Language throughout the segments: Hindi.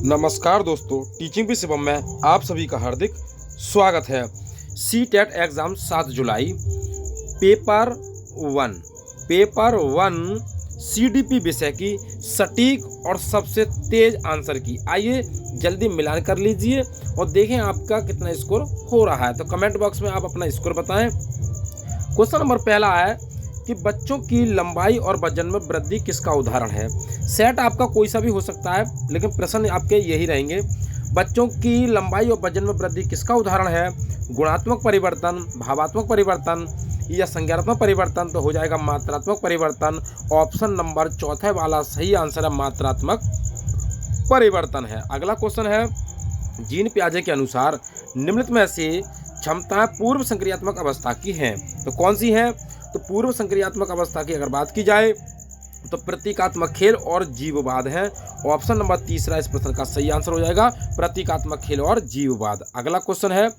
नमस्कार दोस्तों, टीचिंग विद शिवम में आप सभी का हार्दिक स्वागत है। सी-टेट एग्ज़ाम 7 जुलाई, पेपर वन सीडीपी विषय की सटीक और सबसे तेज आंसर की। आइए जल्दी मिलान कर लीजिए और देखें आपका कितना स्कोर हो रहा है। तो कमेंट बॉक्स में आप अपना स्कोर बताएं। क्वेश्चन नंबर पहला है कि बच्चों की लंबाई और वजन में वृद्धि किसका उदाहरण है। सेट आपका कोई सा भी हो सकता है, लेकिन प्रश्न आपके यही रहेंगे। बच्चों की लंबाई और वजन में वृद्धि किसका उदाहरण है। गुणात्मक परिवर्तन, भावात्मक परिवर्तन या संज्ञानात्मक परिवर्तन। तो हो जाएगा मात्रात्मक परिवर्तन। ऑप्शन नंबर चौथे वाला सही आंसर है, मात्रात्मक परिवर्तन है। अगला क्वेश्चन है, जीन पियाजे के अनुसार निम्नलिखित में से क्षमताएं पूर्व संक्रियात्मक अवस्था की हैं। तो कौन सी हैं। तो पूर्व संक्रियात्मक अवस्था की अगर बात की जाए तो प्रतीकात्मक खेल और जीववाद है। ऑप्शन नंबर तीसरा इस प्रश्न का सही आंसर हो जाएगा, प्रतीकात्मक खेल और जीववाद। अगला क्वेश्चन है,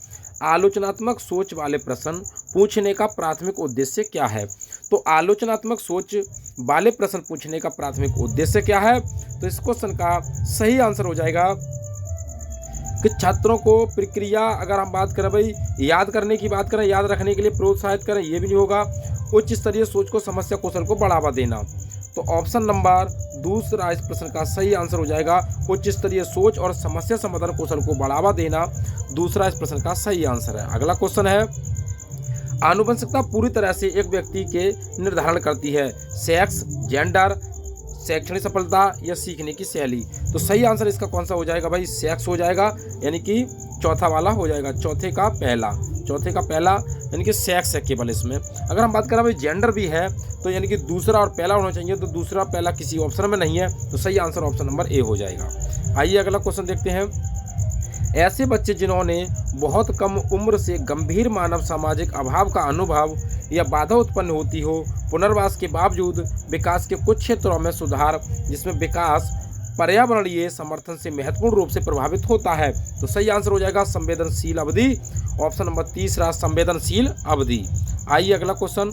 आलोचनात्मक सोच वाले प्रश्न पूछने का प्राथमिक उद्देश्य क्या है। तो आलोचनात्मक सोच वाले प्रश्न पूछने का प्राथमिक उद्देश्य क्या है। तो इस क्वेश्चन का सही आंसर हो जाएगा कि छात्रों को प्रक्रिया, अगर हम बात करें भाई याद करने की बात करें, याद रखने के लिए प्रोत्साहित करें, ये भी नहीं होगा। उच्च स्तरीय सोच को, समस्या कौशल को बढ़ावा देना। तो ऑप्शन नंबर दूसरा इस प्रश्न का सही आंसर हो जाएगा, उच्च स्तरीय सोच और समस्या समाधान कौशल को बढ़ावा देना। दूसरा इस प्रश्न का सही आंसर है। अगला क्वेश्चन है, आनुवंशिकता पूरी तरह से एक व्यक्ति के निर्धारण करती है। सेक्स, जेंडर, शैक्षणिक सफलता या सीखने की शैली। तो सही आंसर इसका कौन सा हो जाएगा भाई, सेक्स हो जाएगा, यानी कि चौथा वाला हो जाएगा, चौथे का पहला यानी कि सेक्स है केवल इसमें। अगर हम बात करें भाई जेंडर भी है, तो यानी कि दूसरा और पहला होना चाहिए, तो दूसरा पहला किसी ऑप्शन में नहीं है, तो सही आंसर ऑप्शन नंबर ए हो जाएगा। आइए अगला क्वेश्चन देखते हैं, ऐसे बच्चे जिन्होंने बहुत कम उम्र से गंभीर मानव सामाजिक अभाव का अनुभव या बाधा उत्पन्न होती हो, पुनर्वास के बावजूद विकास के कुछ क्षेत्रों में सुधार, जिसमें विकास पर्यावरणीय समर्थन से महत्वपूर्ण रूप से प्रभावित होता है। तो सही आंसर हो जाएगा संवेदनशील अवधि। ऑप्शन नंबर तीसरा, संवेदनशील अवधि। आइए अगला क्वेश्चन,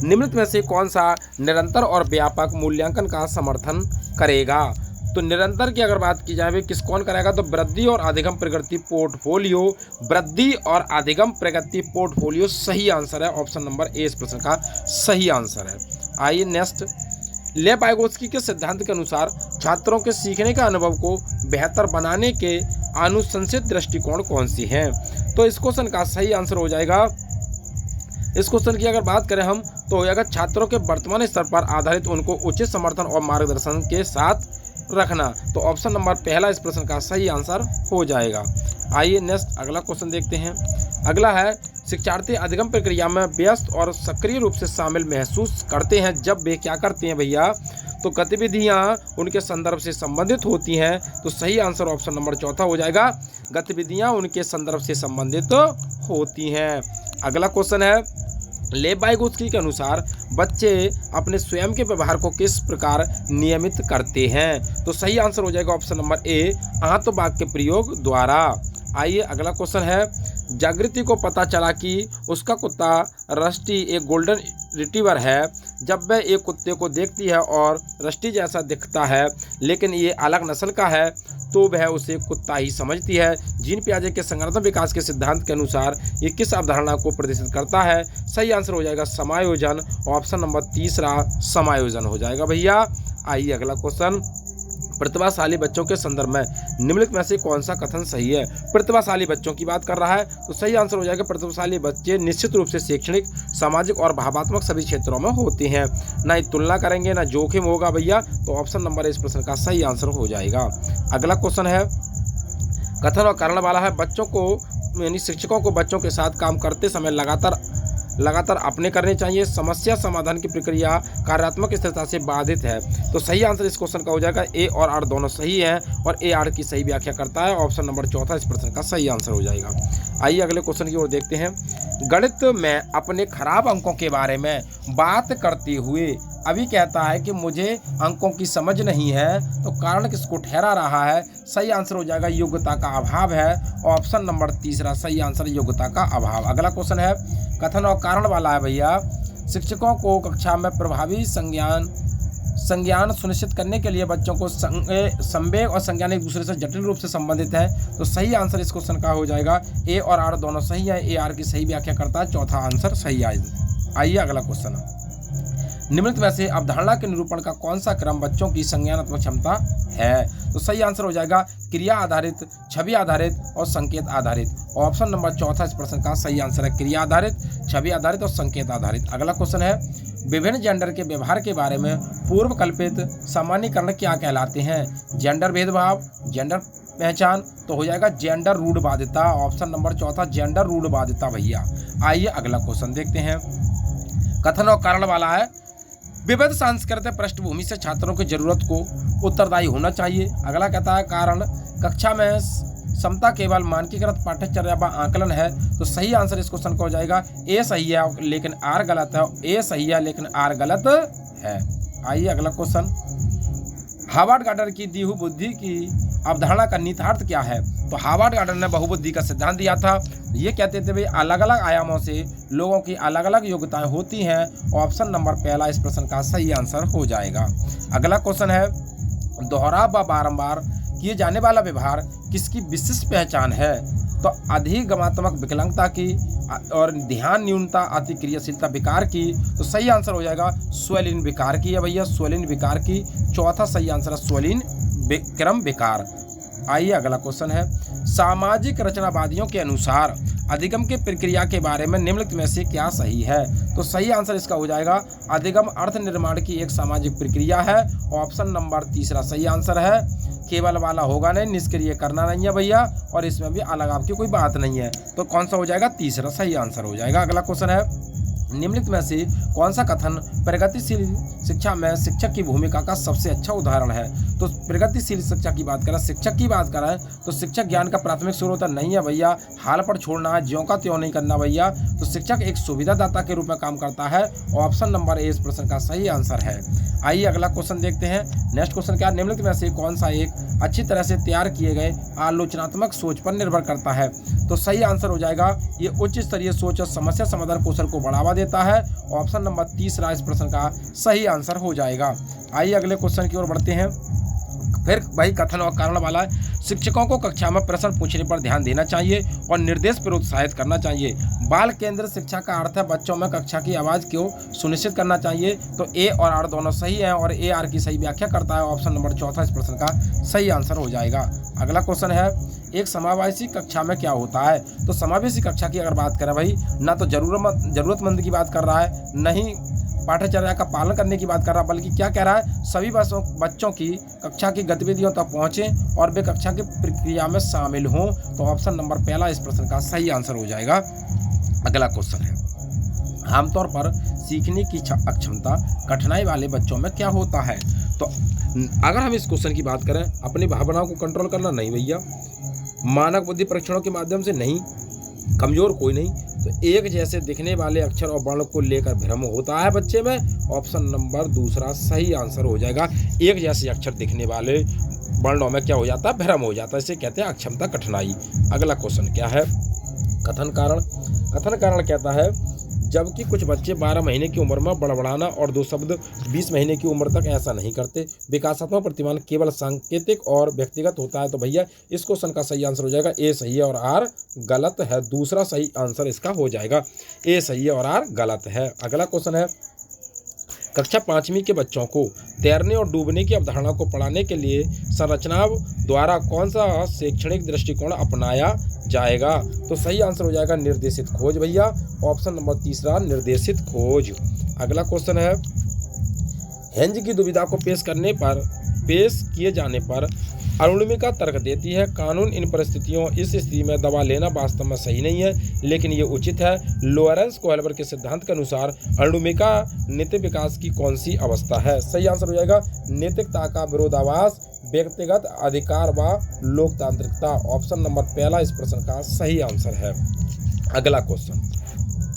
निम्नलिखित में से कौन सा निरंतर और व्यापक मूल्यांकन का समर्थन करेगा। तो निरंतर की अगर बात की जाए कौन करेगा, तो वृद्धि और अधिगम प्रगति पोर्टफोलियो, वृद्धि और अधिगम प्रगति पोर्टफोलियो सही आंसर है। ऑप्शन नंबर ए इस प्रश्न का सही आंसर है। आइए नेक्स्ट, लेपाइगोस्की के सिद्धांत के अनुसार छात्रों के सीखने का अनुभव को बेहतर बनाने के अनुशंसित दृष्टिकोण कौन सी हैं। तो इस क्वेश्चन का सही आंसर हो जाएगा, इस क्वेश्चन की अगर बात करें हम, तो हो जाएगा छात्रों के वर्तमान स्तर पर आधारित उनको उचित समर्थन और मार्गदर्शन के साथ रखना। तो ऑप्शन नंबर पहला इस प्रश्न का सही आंसर हो जाएगा। आइए नेक्स्ट अगला क्वेश्चन देखते हैं। अगला है, शिक्षार्थी अधिगम प्रक्रिया में व्यस्त और सक्रिय रूप से शामिल महसूस करते हैं जब वे क्या करते हैं भैया। तो गतिविधियां उनके संदर्भ से संबंधित होती हैं। तो सही आंसर ऑप्शन नंबर चौथा हो जाएगा, गतिविधियां उनके संदर्भ से संबंधित होती हैं। अगला क्वेश्चन है, लेपाइगोस्की के अनुसार बच्चे अपने स्वयं के व्यवहार को किस प्रकार नियमित करते हैं। तो सही आंसर हो जाएगा ऑप्शन नंबर ए, आत्मवाक्य के प्रयोग द्वारा। आइए अगला क्वेश्चन है, जागृति को पता चला कि उसका कुत्ता रस्टी एक गोल्डन रिट्रीवर है। जब वह एक कुत्ते को देखती है और रस्टी जैसा दिखता है लेकिन ये अलग नस्ल का है, तो वह उसे कुत्ता ही समझती है। जीन पियाजे के संगठनात्मक विकास के सिद्धांत के अनुसार ये किस अवधारणा को प्रदर्शित करता है। सही आंसर हो जाएगा समायोजन। ऑप्शन नंबर तीसरा समायोजन हो जाएगा भैया। आइए अगला क्वेश्चन, प्रतिभाशाली बच्चों के संदर्भ में निम्नलिखित में से कौन सा कथन सही है। प्रतिभाशाली बच्चों की बात कर रहा है, तो सही आंसर हो जाएगा, प्रतिभाशाली बच्चे निश्चित रूप से शैक्षणिक, सामाजिक और भावात्मक सभी क्षेत्रों में होते हैं। ना ही तुलना करेंगे ना जोखिम होगा भैया। तो ऑप्शन नंबर इस प्रश्न का सही आंसर हो जाएगा। अगला क्वेश्चन है, कथन और कारण वाला है, बच्चों को यानी शिक्षकों को बच्चों के साथ काम करते समय लगातार अपने करने चाहिए। समस्या समाधान की प्रक्रिया कार्यात्मक स्थिरता से बाधित है। तो सही आंसर इस क्वेश्चन का हो जाएगा, ए और आर दोनों सही हैं और ए आर की सही व्याख्या करता है। ऑप्शन नंबर चौथा इस प्रश्न का सही आंसर हो जाएगा। आइए अगले क्वेश्चन की ओर देखते हैं। गणित में अपने खराब अंकों के बारे में बात करते हुए अभी कहता है कि मुझे अंकों की समझ नहीं है, तो कारण किसको ठहरा रहा है। सही आंसर हो जाएगा, योग्यता का अभाव है। ऑप्शन नंबर तीसरा सही आंसर, योग्यता का अभाव। अगला क्वेश्चन है, कथन और कारण वाला है भैया। शिक्षकों को कक्षा में प्रभावी संज्ञान संज्ञान सुनिश्चित करने के लिए बच्चों को संवेग और संज्ञान एक दूसरे से जटिल रूप से संबंधित है। तो सही आंसर इस क्वेश्चन का हो जाएगा ए और आर दोनों सही है। ए आर की सही व्याख्या करता है, चौथा आंसर सही आइए अगला क्वेश्चन। निम्नलिखित में से अवधारणा के निरूपण का कौन सा क्रम बच्चों की संज्ञानात्मक क्षमता है? तो सही आंसर हो जाएगा क्रिया आधारित, छवि आधारित और संकेत आधारित। ऑप्शन नंबर चौथा इस प्रश्न का सही आंसर है, क्रिया आधारित, छवि आधारित और संकेत आधारित। अगला क्वेश्चन है विभिन्न जेंडर के व्यवहार के बारे में पूर्व कल्पित सामान्यीकरण क्या कहलाते हैं? जेंडर भेदभाव, जेंडर पहचान, तो हो जाएगा जेंडर रूढ़वादिता। ऑप्शन नंबर चौथा जेंडर रूढ़वादिता भैया। आइए अगला क्वेश्चन देखते हैं। कथन और कारण वाला है, विविध सांस्कृतिक पृष्ठभूमि से छात्रों की जरूरत को उत्तरदायी होना चाहिए। अगला कहता है कारण, कक्षा में समता केवल मानकीकृत पाठ्यचर्या व आकलन है। तो सही आंसर इस क्वेश्चन का हो जाएगा ए सही है लेकिन आर गलत है। ए सही है लेकिन आर गलत है। आइए अगला क्वेश्चन। हार्वर्ड गार्डनर की दी हुई बुद्धि की अवधारणा का निहितार्थ क्या है? तो हार्वर्ड गार्डनर ने बहुबुद्धि का सिद्धांत दिया था। ये कहते थे भाई अलग अलग आयामों से लोगों की अलग अलग योग्यताएं होती हैं। ऑप्शन नंबर पहला इस प्रश्न का सही आंसर हो जाएगा। अगला क्वेश्चन है दोहरा व बारंबार किए जाने वाला व्यवहार किसकी विशिष्ट पहचान है? तो अधिगमात्मक विकलांगता की और ध्यान न्यूनता अति क्रियाशीलता विकार की। तो सही आंसर हो जाएगा स्वलीन विकार की है भैया, स्वलीन विकार की। चौथा सही आंसर है स्वलीन क्रम विकार। आइए अगला क्वेश्चन है सामाजिक रचनावादियों के अनुसार अधिगम की प्रक्रिया के बारे में निम्नलिखित में से क्या सही है? तो सही आंसर इसका हो जाएगा अधिगम अर्थ निर्माण की एक सामाजिक प्रक्रिया है। ऑप्शन नंबर तीसरा सही आंसर है। केवल वाला होगा नहीं, निष्क्रिय करना नहीं है भैया, और इसमें भी अलग आपकी कोई बात नहीं है। तो कौन सा हो जाएगा? तीसरा सही आंसर हो जाएगा। अगला क्वेश्चन है निम्नलिखित में से कौन सा कथन प्रगतिशील शिक्षा में शिक्षक की भूमिका का सबसे अच्छा उदाहरण है? तो प्रगतिशील शिक्षा की बात करें, शिक्षक की बात करें तो शिक्षक ज्ञान का प्राथमिक स्रोत नहीं है भैया, हाल पर छोड़ना है, ज्यों का त्यों नहीं करना भैया। तो शिक्षक एक सुविधादाता के रूप में काम करता है। ऑप्शन नंबर ए इस प्रश्न का सही आंसर है। आइए अगला क्वेश्चन देखते हैं। नेक्स्ट क्वेश्चन क्या, निम्नलिखित में से कौन सा एक अच्छी तरह से तैयार किए गए आलोचनात्मक सोच पर निर्भर करता है? तो सही आंसर हो जाएगा ये उच्च स्तरीय सोच और समस्या समाधान कौशल को बढ़ावा देता है। ऑप्शन नंबर तीसरा इस प्रश्न का सही आंसर हो जाएगा। आइए अगले क्वेश्चन की ओर बढ़ते हैं। फिर वही कथन और कारण वाला है, शिक्षकों को कक्षा में प्रश्न पूछने पर ध्यान देना चाहिए और निर्देश पर उत्साहित करना चाहिए। बाल केंद्र शिक्षा का अर्थ है बच्चों में कक्षा की आवाज़ को सुनिश्चित करना चाहिए। तो ए और आर दोनों सही हैं और ए आर की सही व्याख्या करता है। ऑप्शन नंबर चौथा इस प्रश्न का सही आंसर हो जाएगा। अगला क्वेश्चन है एक समावेशी कक्षा में क्या होता है? तो समावेशी कक्षा की अगर बात करें भाई, ना तो जरूरतमंद की बात कर रहा है, नहीं पाठ्यचर्या का पालन करने की बात कर रहा है, बल्कि क्या कह रहा है सभी बच्चों की कक्षा की गतिविधियों तक पहुँचें और वे कक्षा की प्रक्रिया में शामिल हों। तो ऑप्शन नंबर पहला इस प्रश्न का सही आंसर हो जाएगा। अगला क्वेश्चन है आमतौर पर सीखने की अक्षमता कठिनाई वाले बच्चों में क्या होता है? तो अगर हम इस क्वेश्चन की बात करें, अपनी भावनाओं को कंट्रोल करना नहीं भैया, मानक बुद्धि परीक्षणों के माध्यम से नहीं, कमजोर कोई नहीं, तो एक जैसे दिखने वाले अक्षर और वर्ण को लेकर भ्रम होता है बच्चे में। ऑप्शन नंबर दूसरा सही आंसर हो जाएगा। एक जैसे अक्षर दिखने वाले वर्णों में क्या हो जाता है? भ्रम हो जाता है, इसे कहते हैं अक्षमता कठिनाई। अगला क्वेश्चन क्या है? कथन कारण। कथन कारण कहता है जबकि कुछ बच्चे 12 महीने की उम्र में बड़बड़ाना और 2 शब्द 20 महीने की उम्र तक ऐसा नहीं करते। विकासात्मक प्रतिमान केवल सांकेतिक और व्यक्तिगत होता है। तो भैया इस क्वेश्चन का सही आंसर हो जाएगा ए सही है और आर गलत है। दूसरा सही आंसर इसका हो जाएगा, ए सही है और आर गलत है। अगला क्वेश्चन है कक्षा 5वीं के बच्चों को तैरने और डूबने की अवधारणा को पढ़ाने के लिए संरचना द्वारा कौन सा शैक्षणिक दृष्टिकोण अपनाया जाएगा? तो सही आंसर हो जाएगा निर्देशित खोज भैया। ऑप्शन नंबर तीसरा निर्देशित खोज। अगला क्वेश्चन है हेंज की दुविधा को पेश किए जाने पर अरुणिमा तर्क देती है कानून इस स्थिति में दवा लेना वास्तव में सही नहीं है, लेकिन ये उचित है। लोरेंस कोहलबर के सिद्धांत के अनुसार अरुणिमा नैतिक विकास की कौन सी अवस्था है? सही आंसर हो जाएगा नैतिकता का विरोधाभास, व्यक्तिगत अधिकार व लोकतांत्रिकता। ऑप्शन नंबर पहला इस प्रश्न का सही आंसर है। अगला क्वेश्चन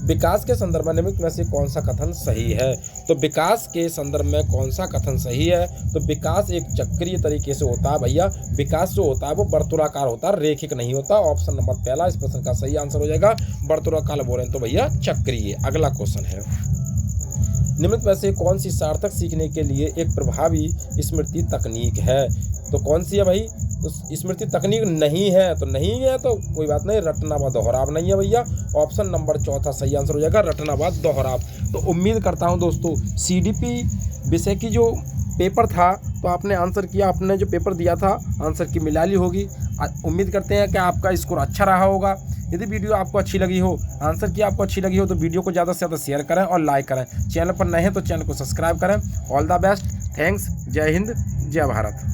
विकास के संदर्भ में निम्नलिखित में से कौन सा कथन सही है? तो विकास के संदर्भ में कौन सा कथन सही है? तो विकास एक चक्रीय तरीके से होता है भैया। विकास जो होता है वो वर्तुलाकार होता है, रेखिक नहीं होता। ऑप्शन नंबर पहला इस प्रश्न का सही आंसर हो जाएगा। वर्तुलाकार बोले तो भैया चक्रीय। अगला क्वेश्चन है निम्नलिखित में से कौन सी सार्थक सीखने के लिए एक प्रभावी स्मृति तकनीक है? तो कौन सी है भाई? तो स्मृति तकनीक नहीं है, तो नहीं है तो कोई बात नहीं, रटना व दोहराव नहीं है भैया। ऑप्शन नंबर चौथा सही आंसर हो जाएगा, रटना व दोहराव। तो उम्मीद करता हूं दोस्तों सीडीपी विषय की जो पेपर था तो आपने आंसर किया, आपने जो पेपर दिया था आंसर की मिला ली होगी। उम्मीद करते हैं कि आपका स्कोर अच्छा रहा होगा। यदि वीडियो आपको अच्छी लगी हो, आंसर की आपको अच्छी लगी हो, तो वीडियो को ज़्यादा से ज़्यादा शेयर करें और लाइक करें। चैनल पर नए हैं तो चैनल को सब्सक्राइब करें। ऑल द बेस्ट, थैंक्स, जय हिंद, जय भारत।